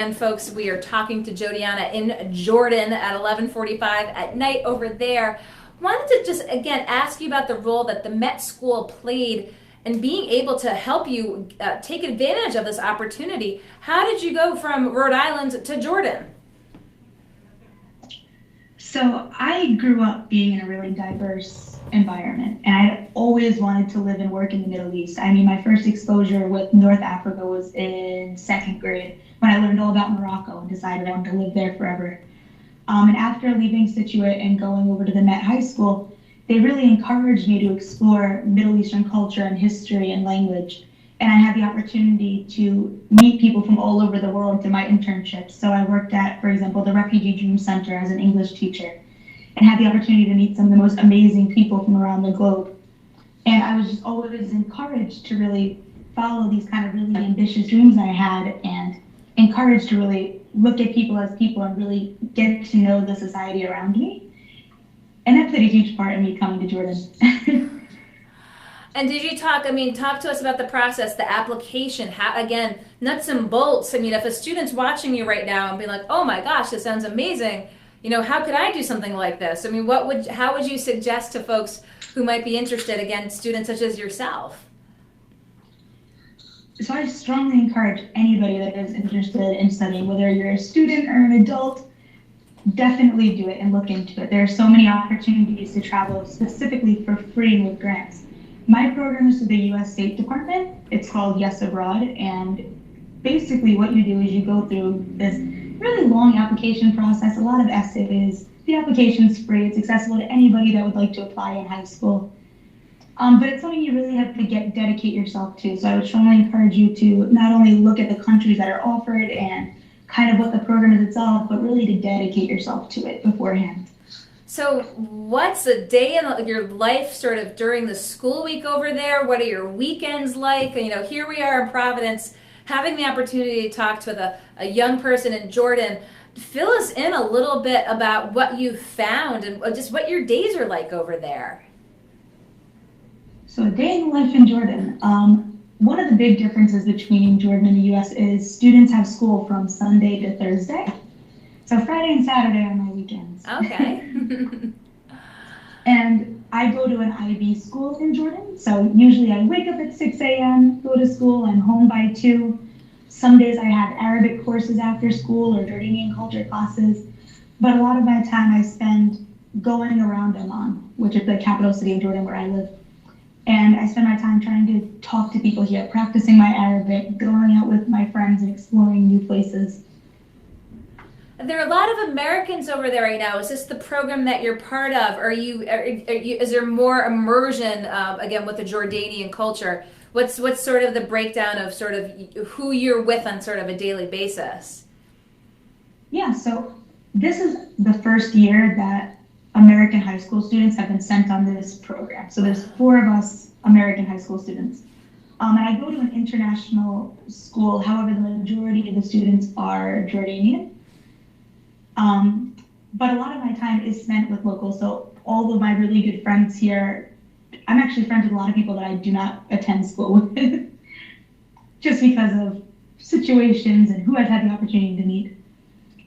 And folks, we are talking to Jodiana in Jordan at 11:45 at night over there. Wanted to just again ask you about the role that the Met School played in being able to help you take advantage of this opportunity. How did you go from Rhode Island to Jordan? So I grew up being in a really diverse environment, and I always wanted to live and work in the Middle East. I mean, my first exposure with North Africa was in second grade when I learned all about Morocco and decided I wanted to live there forever. And after leaving Situate and going over to the Met High School, they really encouraged me to explore Middle Eastern culture and history and language. And I had the opportunity to meet people from all over the world through my internships. So I worked at, for example, the Refugee Dream Center as an English teacher and had the opportunity to meet some of the most amazing people from around the globe. And I was just always encouraged to really follow these kind of really ambitious dreams I had and encouraged to really look at people as people and really get to know the society around me. And that played a huge part in me coming to Jordan. And did you talk to us about the process, the application, how, again, nuts and bolts. I mean, if a student's watching you right now and be like, oh my gosh, this sounds amazing, how could I do something like this? I mean, how would you suggest to folks who might be interested, again, students such as yourself? So I strongly encourage anybody that is interested in studying, whether you're a student or an adult, definitely do it and look into it. There are so many opportunities to travel specifically for free and with grants. My program is with the U.S. State Department. It's called Yes Abroad, and basically what you do is you go through this really long application process, a lot of essays. The application's free. It's accessible to anybody that would like to apply in high school. But it's something you really have to dedicate yourself to. So I would strongly encourage you to not only look at the countries that are offered and kind of what the program is itself, but really to dedicate yourself to it beforehand. So what's a day in your life sort of during the school week over there? What are your weekends like? Here we are in Providence having the opportunity to talk to a young person in Jordan. Fill us in a little bit about what you found and just what your days are like over there. So a day in life in Jordan. One of the big differences between Jordan and the U.S. is students have school from Sunday to Thursday. So Friday and Saturday are my weekends. Okay. And I go to an IB school in Jordan. So usually I wake up at 6 a.m., go to school, I'm home by 2. Some days I have Arabic courses after school or Jordanian culture classes. But a lot of my time I spend going around Amman, which is the capital city of Jordan where I live. And I spend my time trying to talk to people here, practicing my Arabic, going out with my friends and exploring new places. There are a lot of Americans over there right now. Is this the program that you're part of? Is there more immersion, again, with the Jordanian culture? What's sort of the breakdown of sort of who you're with on sort of a daily basis? Yeah, so this is the first year that American high school students have been sent on this program. So there's 4 of us American high school students. And I go to an international school. However, the majority of the students are Jordanian. But a lot of my time is spent with locals. So all of my really good friends here, I'm actually friends with a lot of people that I do not attend school with just because of situations and who I've had the opportunity to meet.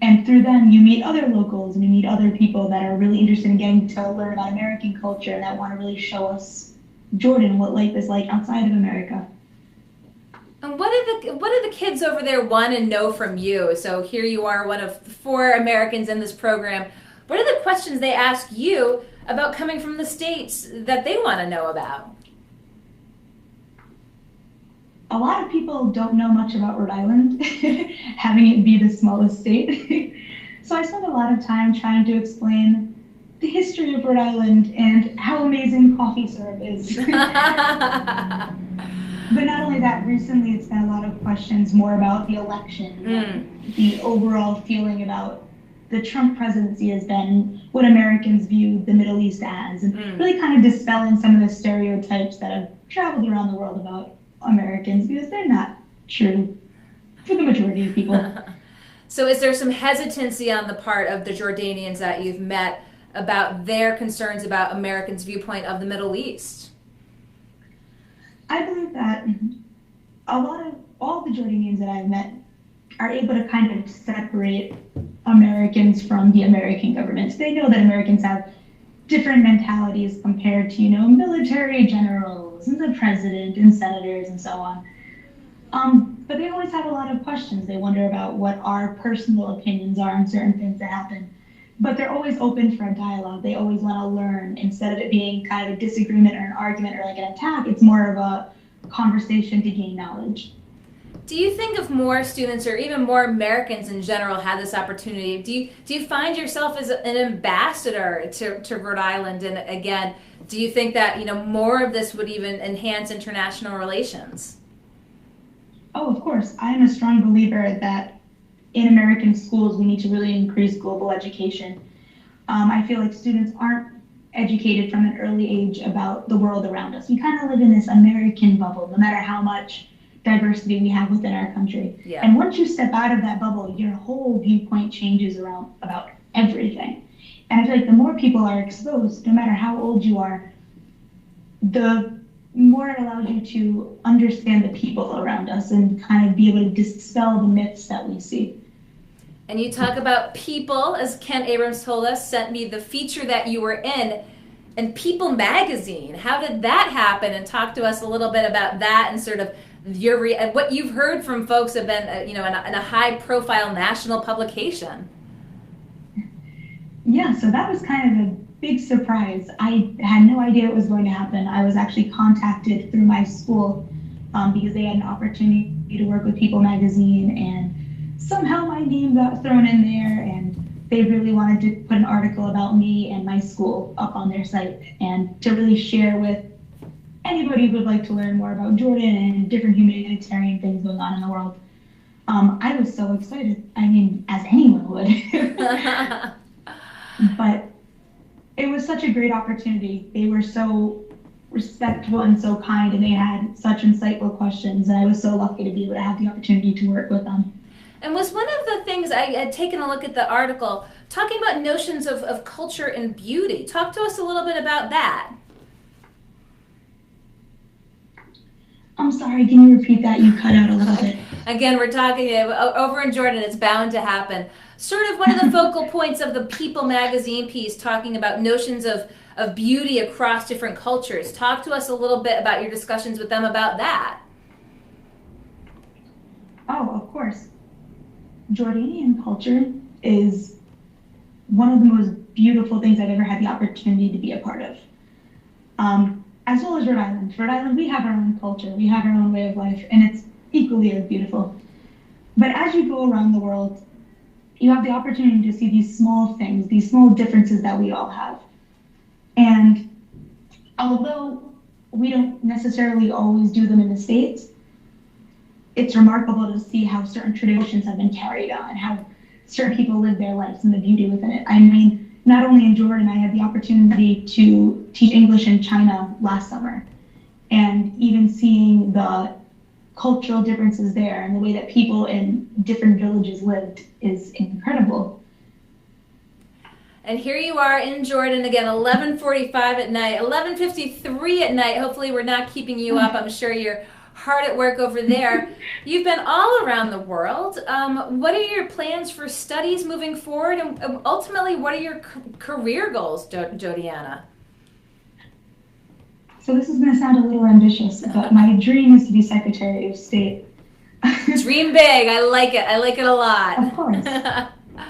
And through them, you meet other locals and you meet other people that are really interested in getting to learn about American culture and that want to really show us Jordan, what life is like outside of America. And what do the kids over there want to know from you? So here you are, one of 4 Americans in this program. What are the questions they ask you about coming from the States that they want to know about? A lot of people don't know much about Rhode Island, having it be the smallest state. So I spend a lot of time trying to explain the history of Rhode Island and how amazing coffee syrup is. But not only that, recently it's been a lot of questions more about the election, the overall feeling about the Trump presidency has been, what Americans view the Middle East as, and really kind of dispelling some of the stereotypes that have traveled around the world about Americans because they're not true for the majority of people. So is there some hesitancy on the part of the Jordanians that you've met about their concerns about Americans' viewpoint of the Middle East? I believe that all the Jordanians that I've met are able to kind of separate Americans from the American government. They know that Americans have different mentalities compared to, military generals and the president and senators and so on. But they always have a lot of questions. They wonder about what our personal opinions are on certain things that happen. But they're always open for a dialogue. They always want to learn. Instead of it being kind of a disagreement or an argument or like an attack, it's more of a conversation to gain knowledge. Do you think if more students or even more Americans in general had this opportunity, do you find yourself as an ambassador to Rhode Island? And again, do you think that more of this would even enhance international relations? Oh, of course. I am a strong believer that in American schools we need to really increase global education. I feel like students aren't educated from an early age about the world around us. We kind of live in this American bubble, no matter how much diversity we have within our country. Yeah. And once you step out of that bubble, your whole viewpoint changes around about everything. And I feel like the more people are exposed, no matter how old you are, the more it allows you to understand the people around us and kind of be able to dispel the myths that we see. And you talk about People, as Ken Abrams told us, sent me the feature that you were in People magazine. How did that happen? And talk to us a little bit about that and sort of what you've heard from folks have been, in a high-profile national publication. Yeah, so that was kind of a big surprise. I had no idea it was going to happen. I was actually contacted through my school because they had an opportunity to work with People magazine, and somehow my name got thrown in there, and they really wanted to put an article about me and my school up on their site and to really share with anybody who would like to learn more about Jordan and different humanitarian things going on in the world. I was so excited. I mean, as anyone would. But it was such a great opportunity. They were so respectful and so kind, and they had such insightful questions, and I was so lucky to be able to have the opportunity to work with them. And was one of the things, I had taken a look at the article, talking about notions of culture and beauty. Talk to us a little bit about that. I'm sorry, can you repeat that? You cut out a little bit. Again, we're talking over in Jordan, it's bound to happen. Sort of one of the focal points of the People magazine piece, talking about notions of beauty across different cultures. Talk to us a little bit about your discussions with them about that. Oh, of course. Jordanian culture is one of the most beautiful things I've ever had the opportunity to be a part of. As well as Rhode Island. Rhode Island, we have our own culture, we have our own way of life, and it's equally as beautiful. But as you go around the world, you have the opportunity to see these small things, these small differences that we all have. And although we don't necessarily always do them in the States, it's remarkable to see how certain traditions have been carried on, how certain people live their lives and the beauty within it. I mean, not only in Jordan, I had the opportunity to teach English in China last summer. And even seeing the cultural differences there and the way that people in different villages lived is incredible. And here you are in Jordan again, 11:45 at night, 11:53 at night. Hopefully we're not keeping you up. I'm sure you're hard at work over there. You've been all around the world. What are your plans for studies moving forward? And ultimately, what are your career goals, Jodiana? So this is going to sound a little ambitious, but my dream is to be Secretary of State. Dream big. I like it. I like it a lot. Of course.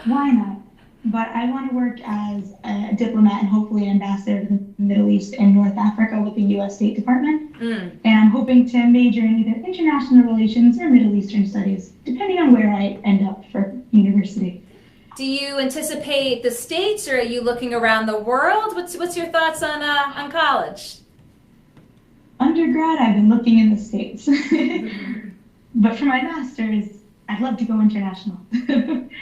Why not? But I want to work as a diplomat and hopefully an ambassador to the Middle East and North Africa with the U.S. State Department. And I'm hoping to major in either international relations or Middle Eastern studies, depending on where I end up for university. Do you anticipate the States, or are you looking around the world? What's your thoughts on college? Undergrad, I've been looking in the States. But for my master's, I'd love to go international.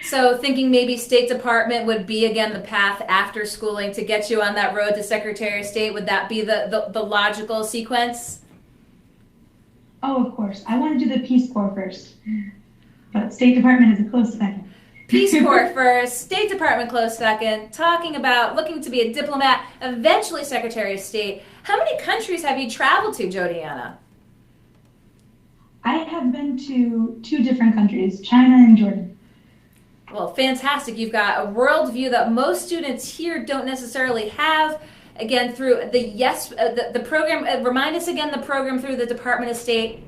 So thinking maybe State Department would be, again, the path after schooling to get you on that road to Secretary of State. Would that be the logical sequence? Oh, of course. I want to do the Peace Corps first. But State Department is a close second. Peace Corps first, State Department close second, talking about looking to be a diplomat, eventually Secretary of State. How many countries have you traveled to, Jodiana? I have been to two different countries, China and Jordan. Well, fantastic. You've got a worldview that most students here don't necessarily have. Again, through the the program, remind us again the program through the Department of State.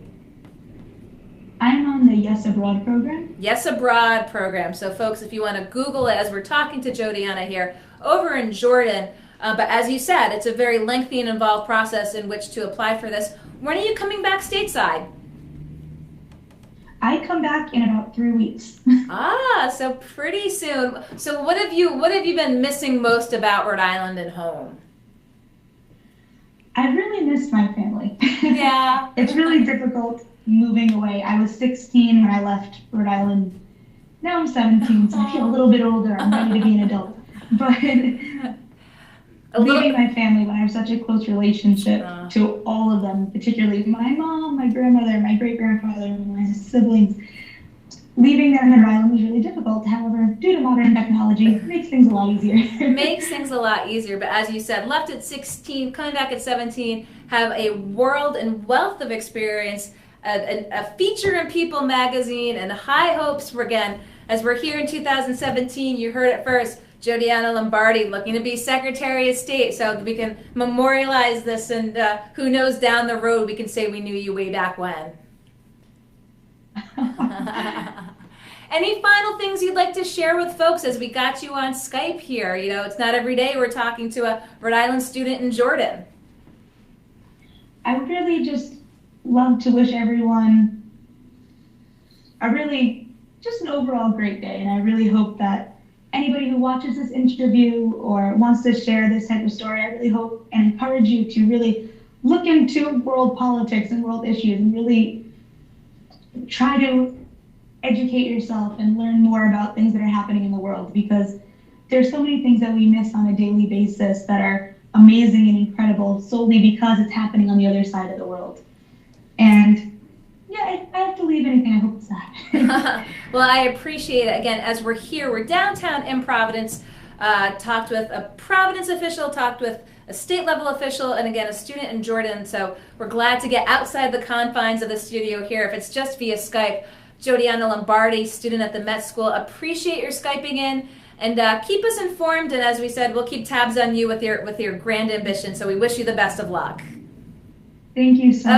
I'm on the Yes Abroad program. Yes Abroad program. So, folks, if you want to Google it as we're talking to Jodiana here over in Jordan, but as you said, it's a very lengthy and involved process in which to apply for this. When are you coming back stateside? I come back in about 3 weeks. So pretty soon. So what have you been missing most about Rhode Island and home? I really missed my family. Yeah. It's really difficult moving away. I was 16 when I left Rhode Island. Now I'm 17, so I feel a little bit older. I'm ready to be an adult. But A little. leaving my family when I have such a close relationship Uh, to all of them, particularly my mom, my grandmother, my great grandfather, my siblings, leaving them in Rhode Island was really difficult. However, due to modern technology, it makes things a lot easier. makes things a lot easier. But as you said, left at 16, coming back at 17, have a world and wealth of experience, a feature in People magazine, and high hopes for, again, as we're here in 2017, you heard it first, Jodiana Lombardi looking to be Secretary of State. So we can memorialize this, and who knows, down the road we can say we knew you way back when. Any final things you'd like to share with folks as we got you on Skype here? You know, it's not every day we're talking to a Rhode Island student in Jordan. I would really just love to wish everyone a really, just an overall great day. And I really hope that anybody who watches this interview or wants to share this type of story, I really hope and encourage you to really look into world politics and world issues and really try to educate yourself and learn more about things that are happening in the world, because there's so many things that we miss on a daily basis that are amazing and incredible solely because it's happening on the other side of the world. And yeah, if I have to leave anything, I hope it's that. Well, I appreciate it. Again, as we're here, we're downtown in Providence, talked with a Providence official, talked with a state level official, and again, a student in Jordan. So we're glad to get outside the confines of the studio here, if it's just via Skype. Jodiana Lombardi, student at the Met School, appreciate your Skyping in, and keep us informed. And as we said, we'll keep tabs on you with your grand ambition. So we wish you the best of luck. Thank you so much.